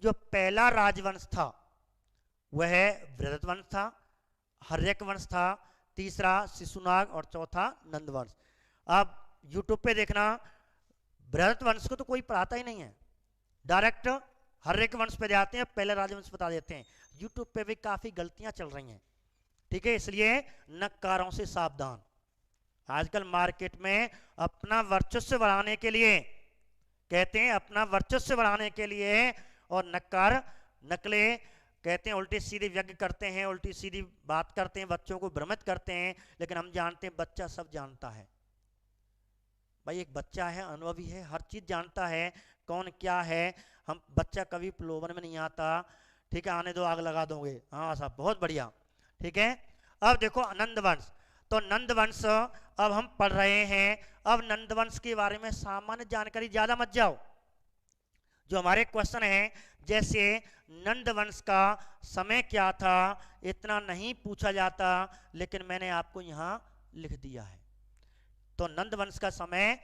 जो पहला राजवंश था वह बृहद वंश था, हर्यक वंश था, तीसरा शिशुनाग और चौथा नंदवंश। अब यूट्यूब पे देखना, बृहद वंश को तो कोई पढ़ाता ही नहीं है, डायरेक्ट हर्यक वंश पे जाते हैं, पहले राजवंश बता देते हैं। यूट्यूब पे भी काफी गलतियां चल रही हैं, ठीक है, इसलिए नक्कारों से सावधान। आजकल मार्केट में अपना वर्चस्व बढ़ाने के लिए कहते हैं, अपना वर्चस्व बढ़ाने के लिए, और नक्कार नकले कहते हैं, उल्टी सीधी व्यंग्य करते हैं, उल्टी सीधी बात करते हैं, बच्चों को भ्रमित करते हैं। लेकिन हम जानते हैं बच्चा सब जानता है भाई, एक बच्चा है, अनुभवी है, हर चीज जानता है कौन क्या है। हम बच्चा कभी प्रलोभन में नहीं आता, ठीक है, आने दो आग लगा दोगे, हाँ साहब बहुत बढ़िया, ठीक है। अब देखो नंदवंश, तो नंदवंश अब हम पढ़ रहे हैं। अब नंदवंश के बारे में सामान्य जानकारी, ज्यादा मत जाओ, जो हमारे क्वेश्चन है जैसे नंदवंश का समय क्या था, इतना नहीं पूछा जाता, लेकिन मैंने आपको यहां लिख दिया है। तो नंदवंश का समय,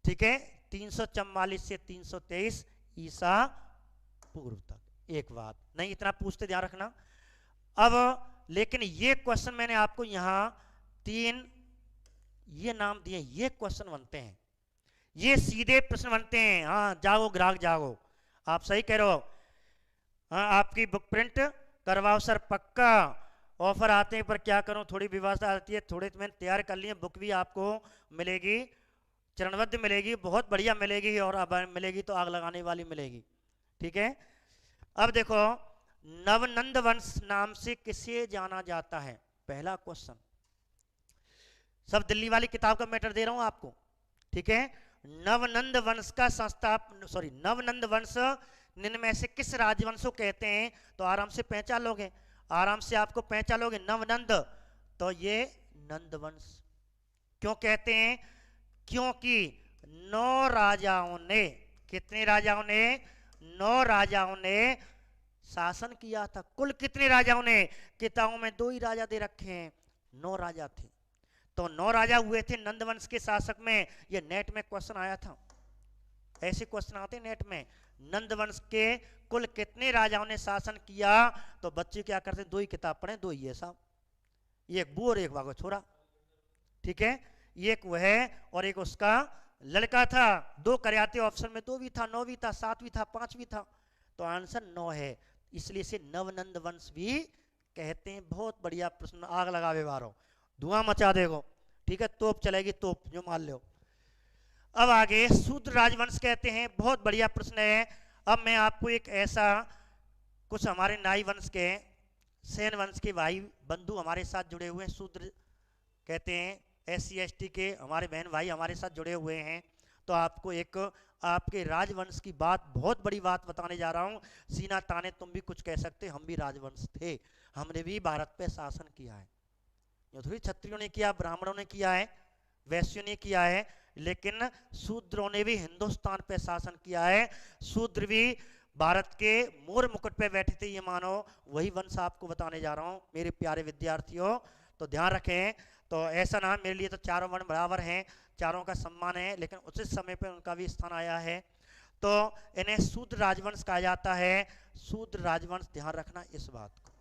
ठीक है, 344 से 323 ईसा पूर्व तक। एक बात नहीं, इतना पूछते, ध्यान रखना। अब लेकिन ये क्वेश्चन मैंने आपको यहां 3 ये नाम दिए, ये क्वेश्चन बनते हैं, ये सीधे प्रश्न बनते हैं। हाँ जागो ग्राहक जागो, आप सही कह रहे हो। हाँ आपकी बुक प्रिंट करवाओ सर, पक्का ऑफर आते हैं, पर क्या करूं, थोड़ी व्यवस्था आती है, थोड़े तो मैंने तैयार कर लिए। बुक भी आपको मिलेगी, चरणबद्ध मिलेगी, बहुत बढ़िया मिलेगी, और अब मिलेगी तो आग लगाने वाली मिलेगी, ठीक है। अब देखो, नवनंद वंश नाम से किसे जाना जाता है, पहला क्वेश्चन। सब दिल्ली वाली किताब का मैटर दे रहा हूं आपको, ठीक है। नवनंद वंश का नवनंद वंश निम्न में से किस राजवंश को कहते हैं, तो आराम से पहचान लोगे, आराम से आपको पहचान लोगे। नवनंद, तो ये नंदवंश क्यों कहते हैं, क्योंकि 9 राजाओं ने, कितने राजाओं ने, 9 राजाओं ने शासन किया था। कुल कितने राजाओं ने, किताबों में 2 ही राजा दे रखे हैं, 9 राजा थे। तो 9 राजा हुए थे नंदवंश के शासक में। ये नेट में क्वेश्चन आया था, ऐसे क्वेश्चन आते हैं नेट में, नंदवंश के कुल कितने राजाओं ने शासन किया। तो बच्चे क्या करते हैं, 2 ही किताब पढ़े, 2 ही है साहब, एक बू और एक वागो छोरा, ठीक है। एक वह और एक उसका लड़का था, 2 कराते ऑप्शन में, 2 भी था, 9 भी था, 7 भी था, 5 भी था, तो आंसर 9 है, इसलिए से नवनंद वंश भी कहते हैं। बहुत बढ़िया प्रश्न, आग लगा व्यवहार, धुआं मचा देगो, ठीक है, तोप चलेगी, तोप जो मान लो। अब आगे शूद्र राजवंश कहते हैं, बहुत बढ़िया प्रश्न है। अब मैं आपको एक ऐसा, कुछ हमारे नाई वंश के, सेन वंश के भाई बंधु हमारे साथ जुड़े हुए हैं, शूद्र कहते हैं, SC ST के हमारे बहन भाई हमारे साथ जुड़े हुए हैं। तो आपको एक आपके राजवंश की बात, बहुत बड़ी बात बताने जा रहा हूं। सीना ताने तुम भी कुछ कह सकते, हम भी राजवंश थे, हमने भी भारत पे शासन किया है। ये थोड़ी क्षत्रियों ने किया, ब्राह्मणों ने किया है, वैश्यों ने किया है, लेकिन शूद्रों ने भी हिंदुस्तान पे शासन किया है। शूद्र भी भारत के मोर मुकुट पे बैठे थे, ये मानो, वही वंश आपको बताने जा रहा हूं मेरे प्यारे विद्यार्थियों, तो ध्यान रखें। तो ऐसा ना, मेरे लिए तो चारों वर्ण बराबर हैं, चारों का सम्मान है, लेकिन उचित समय पे उनका भी स्थान आया है। तो इन्हें शूद्र राजवंश कहा जाता है, शूद्र राजवंश, ध्यान रखना इस बात को।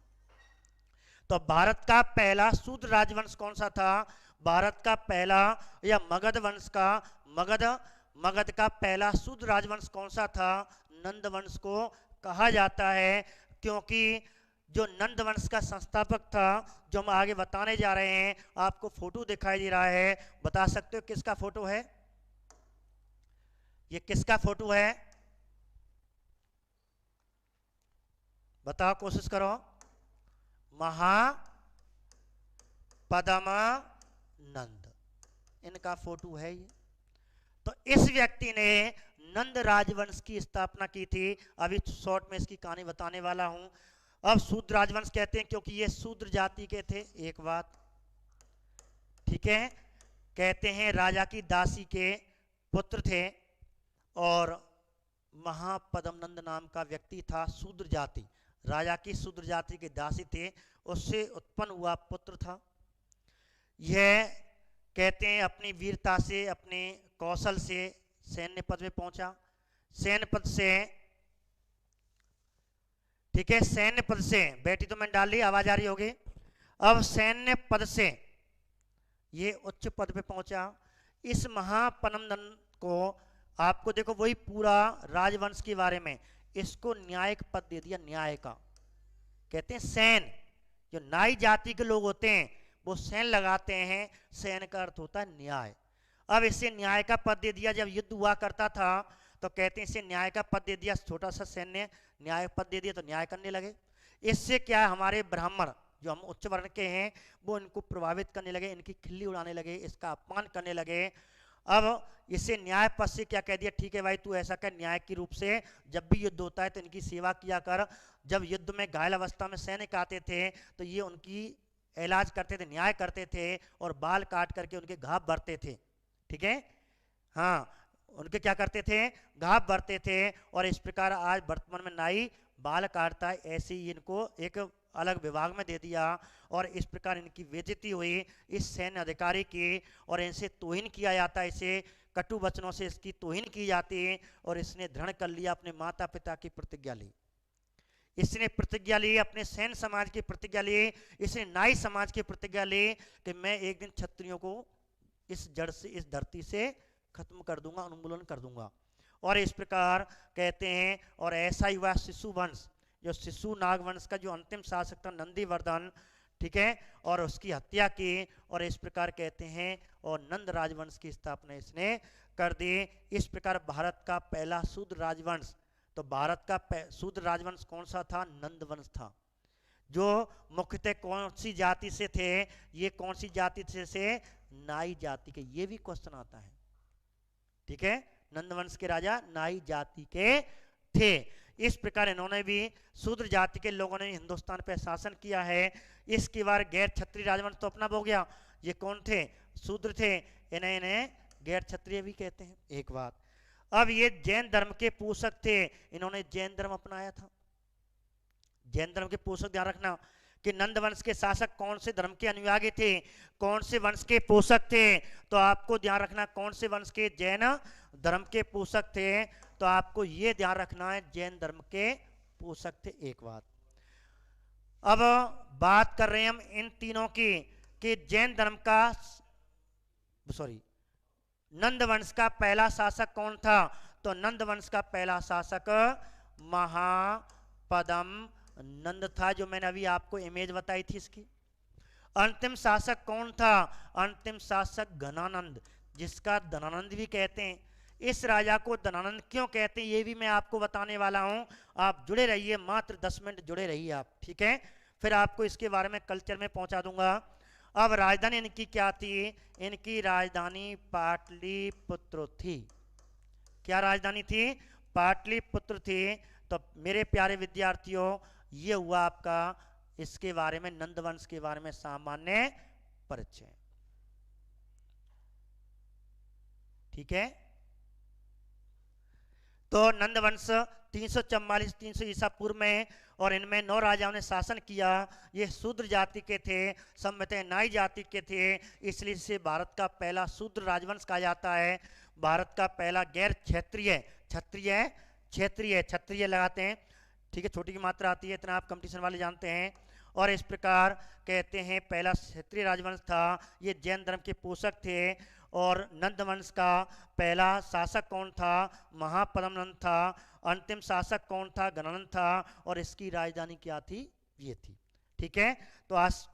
तो भारत का पहला शूद्र राजवंश कौन सा था, भारत का पहला, या मगध वंश का, मगध का पहला शूद्र राजवंश कौन सा था, नंद वंश को कहा जाता है। क्योंकि जो नंद वंश का संस्थापक था, जो हम आगे बताने जा रहे हैं, आपको फोटो दिखाई दे रहा है, बता सकते हो किसका फोटो है, ये किसका फोटो है, बताओ, कोशिश करो। महापद्मानंद, इनका फोटो है ये। तो इस व्यक्ति ने नंद राजवंश की स्थापना की थी। अभी शॉर्ट में इसकी कहानी बताने वाला हूं। अब शूद्र राजवंश कहते हैं क्योंकि ये शूद्र जाति के थे, एक बात, ठीक है। कहते हैं राजा की दासी के पुत्र थे, और महापद्मनंद नाम का व्यक्ति था, शूद्र जाति, राजा की शूद्र जाति के दासी थे, उससे उत्पन्न हुआ पुत्र था। यह कहते हैं अपनी वीरता से, अपने कौशल से सैन्य पद में पहुंचा, सैन्य पद से ठीक है, सैन्य पद से, बेटी तो मैंने डाल ली, आवाज आ रही होगी। अब सैन्य पद से ये उच्च पद पे पहुंचा। इस महापनम नंद को, आपको देखो वही पूरा राजवंश के बारे में, इसको न्यायिक पद दे दिया, न्याय का कहते हैं सैन। जो नाई जाति के लोग होते हैं वो सैन लगाते हैं, सैन का अर्थ होता है न्याय। अब इसे न्याय का पद दे दिया। जब युद्ध हुआ करता था तो कहते हैं इसे न्याय का पद दे दिया, छोटा सा सैन्य न्याय पद दे दिया तो न्याय करने लगे। इससे क्या है, हमारे ब्राह्मण जो हम उच्च वर्ण के हैं वो इनको प्रभावित करने लगे, इनकी खिल्ली उड़ाने लगे, इसका अपमान करने लगे। अब इसे न्याय पद से क्या कह दिया, ठीक है भाई तू ऐसा कर, न्याय के रूप से जब भी युद्ध होता है तो इनकी सेवा किया कर। जब युद्ध में घायल अवस्था में सैनिक आते थे तो ये उनकी इलाज करते थे, न्याय करते थे और बाल काट करके उनके घाव भरते थे। ठीक है, हाँ, उनके क्या करते थे, घाव भरते थे। और इस प्रकार आज वर्तमान में नाई बाल काटता है, ऐसे ही इनको एक अलग विभाग में दे दिया और इस प्रकार इनकी बेइज्जती हुई इस सैन्य अधिकारी की, और इनसे तौहीन किया जाता है, इसे कटु वचनों से इसकी तौहीन की जाती है। और इसने दृढ़ कर लिया, अपने माता पिता की प्रतिज्ञा ली, इसने प्रतिज्ञा ली, अपने सैन्य समाज की प्रतिज्ञा ली, इसने नाई समाज की प्रतिज्ञा ली कि मैं एक दिन क्षत्रियों को इस जड़ से, इस धरती से खत्म कर दूंगा, उन्मूलन कर दूंगा। और इस प्रकार कहते हैं, और ऐसा ही हुआ शिशु वंश, जो शिशु नाग वंश का जो अंतिम शासक था नंदीवर्धन, ठीक है, और उसकी हत्या की। और इस प्रकार कहते हैं, और नंद राजवंश की स्थापना इसने कर दी। इस प्रकार भारत का पहला शूद्र राजवंश, तो भारत का शूद्र राजवंश कौन सा था, नंद वंश था। जो मुख्यतः कौन सी जाति से थे, ये कौन सी जाति से, नाई जाति के। ये भी क्वेश्चन आता है, ठीक है, नंदवंश के राजा नाई जाति के थे। इस प्रकार इन्होंने भी शूद्र जाति के लोगों ने हिंदुस्तान पर शासन किया है। इसके बाद गैर क्षत्रिय राजवंश तो अपना हो गया। ये कौन थे, शूद्र थे, इन्हें गैर क्षत्रिय भी कहते हैं। एक बात, अब ये जैन धर्म के पोषक थे, इन्होंने जैन धर्म अपनाया था। जैन धर्म के पोषक, ध्यान रखना कि नंद वंश के शासक कौन से धर्म के अनुयायी थे, कौन से वंश के पोषक थे, तो आपको ध्यान रखना कौन से वंश के, जैन धर्म के पोषक थे। तो आपको यह ध्यान रखना है जैन धर्म के पोषक थे। एक बात, अब बात कर रहे हैं हम इन तीनों की कि जैन धर्म का, सॉरी, नंद वंश का पहला शासक कौन था, तो नंद वंश का पहला शासक महापदम नंद था, जो मैंने अभी आपको इमेज बताई थी इसकी। अंतिम शासक कौन था, अंतिम शासक घनानंद, जिसका धनानंद भी कहते हैं। इस राजा को धनानंद क्यों कहते हैं ये भी मैं आपको बताने वाला हूं। आप जुड़े रहिए, मात्र 10 मिनट जुड़े रहिए आप, ठीक है, फिर आपको इसके बारे में कल्चर में पहुंचा दूंगा। अब राजधानी इनकी क्या थी, इनकी राजधानी पाटलिपुत्र थी। क्या राजधानी थी, पाटलिपुत्र थी। तो मेरे प्यारे विद्यार्थियों, ये हुआ आपका इसके बारे में, नंदवंश के बारे में सामान्य परिचय, ठीक है। तो नंदवंश 344-300 ईसा पूर्व में, और इनमें 9 राजाओं ने शासन किया। ये शूद्र जाति के थे, सम्भवतः नाई जाति के थे, इसलिए इसे भारत का पहला शूद्र राजवंश कहा जाता है। भारत का पहला गैर क्षेत्रीय, क्षत्रिय, क्षेत्रीय, क्षत्रिय लगाते हैं, ठीक है, छोटी की मात्रा आती है, इतना आप कंपटीशन वाले जानते हैं। और इस प्रकार कहते हैं पहला क्षेत्रीय राजवंश था। ये जैन धर्म के पोषक थे। और नंद वंश का पहला शासक कौन था, महापदम नंद था। अंतिम शासक कौन था, घनानंद था। और इसकी राजधानी क्या थी, ये थी, ठीक है। तो आज